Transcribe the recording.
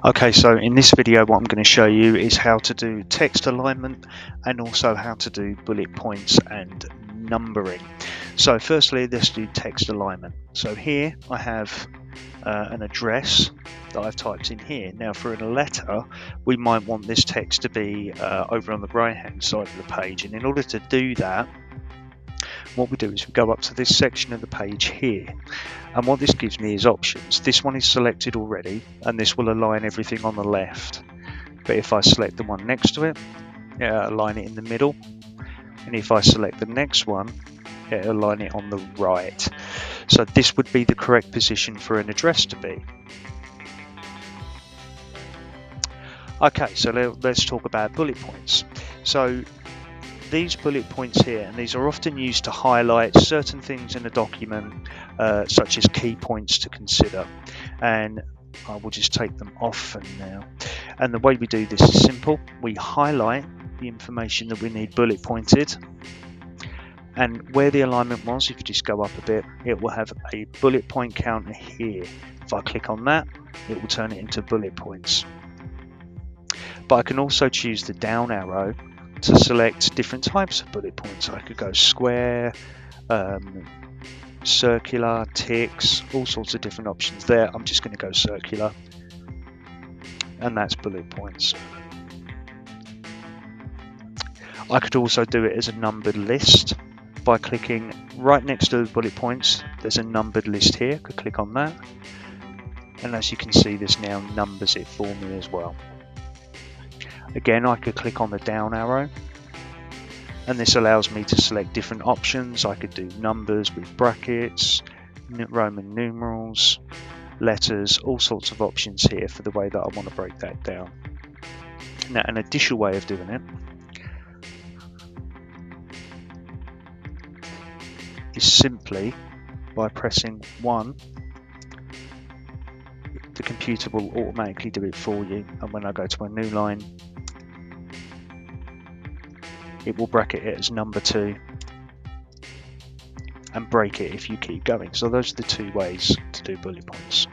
Okay, so in this video what I'm going to show you is how to do text alignment and also how to do bullet points and numbering. So firstly, let's do text alignment. So here I have an address that I've typed in here. Now for a letter, we might want this text to be over on the right hand side of the page, and in order to do that, what we do is we go up to this section of the page here, and what this gives me is options. This one is selected already, and this will align everything on the left. But if I select the one next to it, it'll align it in the middle, and if I select the next one, it'll align it on the right. So this would be the correct position for an address to be. Okay, so let's talk about bullet points. So these bullet points here, and these are often used to highlight certain things in a document, such as key points to consider, and I will just take them off for now. And the way we do this is simple. We highlight the information that we need bullet pointed, and where the alignment was, if you just go up a bit, it will have a bullet point counter here. If I click on that, it will turn it into bullet points. But I can also choose the down arrow to select different types of bullet points. I could go square, circular, ticks, all sorts of different options there. I'm just going to go circular, and that's bullet points. I could also do it as a numbered list by clicking right next to the bullet points. There's a numbered list here. I could click on that, and as you can see, this now numbers it for me as well. Again, I could click on the down arrow, and this allows me to select different options. I could do numbers with brackets, Roman numerals, letters, all sorts of options here for the way that I want to break that down. Now, an additional way of doing it is simply by pressing 1. The computer will automatically do it for you, and when I go to a new line, it will bracket it as number 2 and break it if you keep going. So those are the two ways to do bullet points.